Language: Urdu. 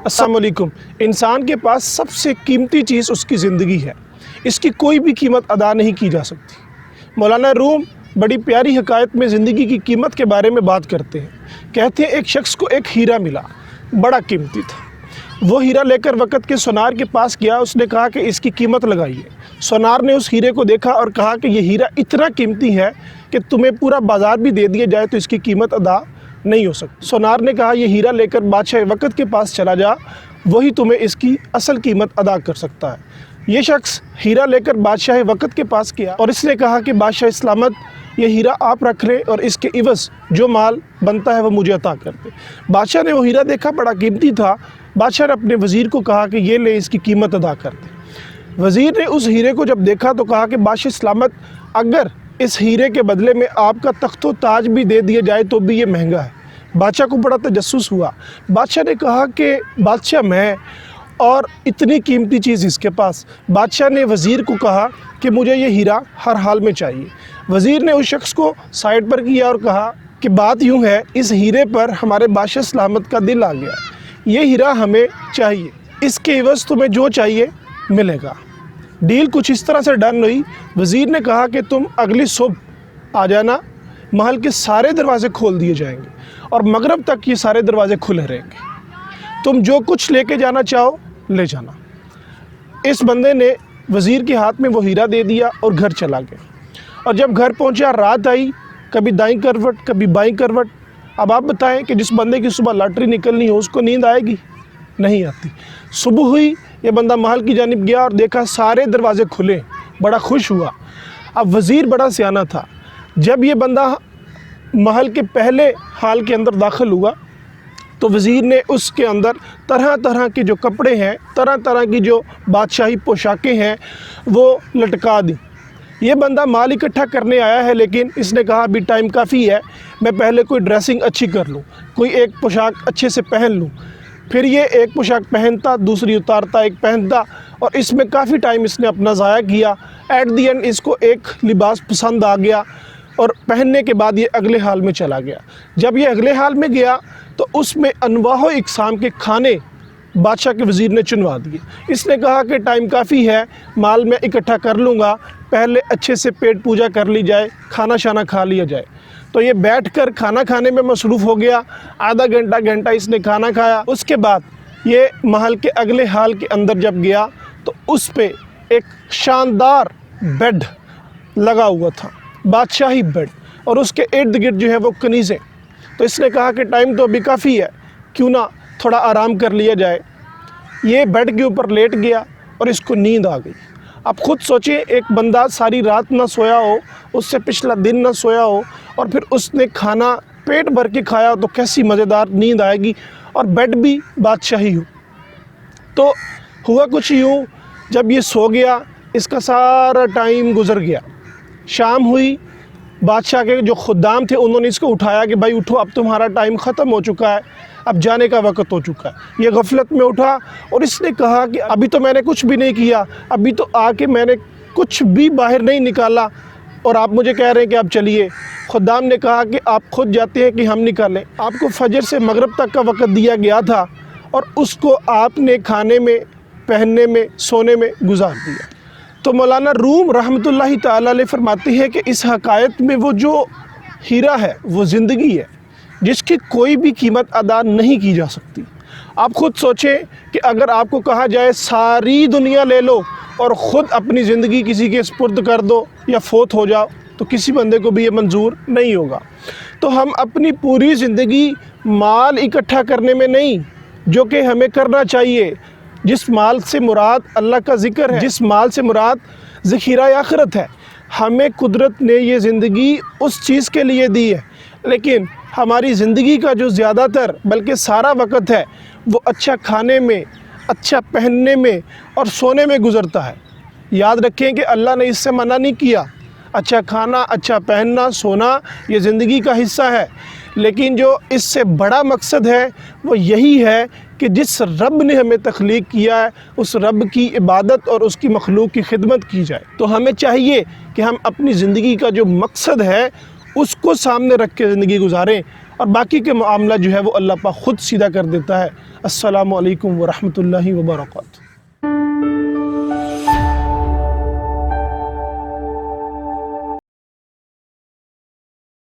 السلام علیکم۔ انسان کے پاس سب سے قیمتی چیز اس کی زندگی ہے، اس کی کوئی بھی قیمت ادا نہیں کی جا سکتی۔ مولانا روم بڑی پیاری حکایت میں زندگی کی قیمت کے بارے میں بات کرتے ہیں۔ کہتے ہیں ایک شخص کو ایک ہیرا ملا، بڑا قیمتی تھا۔ وہ ہیرا لے کر وقت کے سونار کے پاس گیا، اس نے کہا کہ اس کی قیمت لگائیے۔ سونار نے اس ہیرے کو دیکھا اور کہا کہ یہ ہیرا اتنا قیمتی ہے کہ تمہیں پورا بازار بھی دے دیا جائے تو اس کی قیمت ادا نہیں ہو سکتی۔ سونار نے کہا یہ ہیرا لے کر بادشاہ وقت کے پاس چلا جا، وہی تمہیں اس کی اصل قیمت ادا کر سکتا ہے۔ یہ شخص ہیرا لے کر بادشاہ وقت کے پاس گیا اور اس نے کہا کہ بادشاہ سلامت، یہ ہیرا آپ رکھ لیں اور اس کے عوض جو مال بنتا ہے وہ مجھے عطا کر دے۔ بادشاہ نے وہ ہیرا دیکھا، بڑا قیمتی تھا۔ بادشاہ نے اپنے وزیر کو کہا کہ یہ لے، اس کی قیمت ادا کر دے۔ وزیر نے اس ہیرے کو جب دیکھا تو کہا کہ بادشاہ سلامت، اگر اس ہیرے کے بدلے میں آپ کا تخت و تاج بھی دے دیا جائے تو بھی یہ مہنگا ہے۔ بادشاہ کو بڑا تجسس ہوا۔ بادشاہ نے کہا کہ بادشاہ میں اور اتنی قیمتی چیز اس کے پاس۔ بادشاہ نے وزیر کو کہا کہ مجھے یہ ہیرا ہر حال میں چاہیے۔ وزیر نے اس شخص کو سائڈ پر کیا اور کہا کہ بات یوں ہے، اس ہیرے پر ہمارے بادشاہ سلامت کا دل آ گیا، یہ ہیرا ہمیں چاہیے، اس کے عوض تمہیں جو چاہیے ملے گا۔ ڈیل کچھ اس طرح سے ڈن ہوئی۔ وزیر نے کہا کہ تم اگلی صبح آ جانا، محل کے سارے دروازے کھول دیے جائیں گے اور مغرب تک یہ سارے دروازے کھلے رہیں گے، تم جو کچھ لے کے جانا چاہو لے جانا۔ اس بندے نے وزیر کے ہاتھ میں وہ ہیرا دے دیا اور گھر چلا گیا۔ اور جب گھر پہنچا، رات آئی، کبھی دائیں کروٹ کبھی بائیں کروٹ۔ اب آپ بتائیں کہ جس بندے کی صبح لاٹری نکلنی ہو اس کو نیند آئے گی؟ نہیں آتی۔ صبح ہوئی، یہ بندہ محل کی جانب گیا اور دیکھا سارے دروازے کھلے، بڑا خوش ہوا۔ اب وزیر بڑا سیانہ تھا، جب یہ بندہ محل کے پہلے حال کے اندر داخل ہوا تو وزیر نے اس کے اندر طرح طرح کے جو کپڑے ہیں، طرح طرح کی جو بادشاہی پوشاکیں ہیں وہ لٹکا دیں۔ یہ بندہ مال اکٹھا کرنے آیا ہے، لیکن اس نے کہا ابھی ٹائم کافی ہے، میں پہلے کوئی ڈریسنگ اچھی کر لوں، کوئی ایک پوشاک اچھے سے پہن لوں۔ پھر یہ ایک پوشاک پہنتا، دوسری اتارتا، ایک پہنتا، اور اس میں کافی ٹائم اس نے اپنا ضائع کیا۔ ایٹ دی اینڈ اس کو ایک لباس پسند آ گیا اور پہننے کے بعد یہ اگلے حال میں چلا گیا۔ جب یہ اگلے حال میں گیا تو اس میں انواع و اقسام کے کھانے بادشاہ کے وزیر نے چنوا دیے۔ اس نے کہا کہ ٹائم کافی ہے، مال میں اکٹھا کر لوں گا، پہلے اچھے سے پیٹ پوجا کر لی جائے، کھانا شانا کھا لیا جائے۔ تو یہ بیٹھ کر کھانا کھانے میں مصروف ہو گیا، آدھا گھنٹہ اس نے کھانا کھایا۔ اس کے بعد یہ محل کے اگلے حال کے اندر جب گیا تو اس پہ ایک شاندار بیڈ لگا ہوا تھا، بادشاہی بیڈ، اور اس کے ارد گرد جو ہے وہ کنیزیں۔ تو اس نے کہا کہ ٹائم تو ابھی کافی ہے، کیوں نہ تھوڑا آرام کر لیا جائے۔ یہ بیڈ کے اوپر لیٹ گیا اور اس کو نیند آ گئی۔ اب خود سوچیں، ایک بندہ ساری رات نہ سویا ہو، اس سے پچھلا دن نہ سویا ہو، اور پھر اس نے کھانا پیٹ بھر کے کھایا ہو تو کیسی مزیدار نیند آئے گی، اور بیڈ بھی بادشاہی ہو۔ تو ہوا کچھ یوں، جب یہ سو گیا اس کا سارا ٹائم گزر گیا۔ شام ہوئی، بادشاہ کے جو خدام تھے انہوں نے اس کو اٹھایا کہ بھائی اٹھو، اب تمہارا ٹائم ختم ہو چکا ہے، اب جانے کا وقت ہو چکا ہے۔ یہ غفلت میں اٹھا اور اس نے کہا کہ ابھی تو میں نے کچھ بھی نہیں کیا، ابھی تو آ کے میں نے کچھ بھی باہر نہیں نکالا اور آپ مجھے کہہ رہے ہیں کہ آپ چلیے۔ خدام نے کہا کہ آپ خود جاتے ہیں کہ ہم نکالیں؟ آپ کو فجر سے مغرب تک کا وقت دیا گیا تھا اور اس کو آپ نے کھانے میں، پہننے میں، سونے میں گزار دیا۔ تو مولانا روم رحمۃ اللہ تعالیٰ علیہ فرماتے ہیں کہ اس حکایت میں وہ جو ہیرا ہے وہ زندگی ہے، جس کی کوئی بھی قیمت ادا نہیں کی جا سکتی۔ آپ خود سوچیں کہ اگر آپ کو کہا جائے ساری دنیا لے لو اور خود اپنی زندگی کسی کے سپرد کر دو یا فوت ہو جاؤ تو کسی بندے کو بھی یہ منظور نہیں ہوگا۔ تو ہم اپنی پوری زندگی مال اکٹھا کرنے میں نہیں، جو کہ ہمیں کرنا چاہیے، جس مال سے مراد اللہ کا ذکر ہے، جس مال سے مراد ذخیرہ آخرت ہے۔ ہمیں قدرت نے یہ زندگی اس چیز کے لیے دی ہے، لیکن ہماری زندگی کا جو زیادہ تر بلکہ سارا وقت ہے وہ اچھا کھانے میں، اچھا پہننے میں اور سونے میں گزرتا ہے۔ یاد رکھیں کہ اللہ نے اس سے منع نہیں کیا۔ اچھا کھانا، اچھا پہننا، سونا یہ زندگی کا حصہ ہے، لیکن جو اس سے بڑا مقصد ہے وہ یہی ہے کہ جس رب نے ہمیں تخلیق کیا ہے اس رب کی عبادت اور اس کی مخلوق کی خدمت کی جائے۔ تو ہمیں چاہیے کہ ہم اپنی زندگی کا جو مقصد ہے اس کو سامنے رکھ کے زندگی گزاریں، اور باقی کے معاملہ جو ہے وہ اللہ پاک خود سیدھا کر دیتا ہے۔ السلام علیکم ورحمۃ اللہ وبرکاتہ۔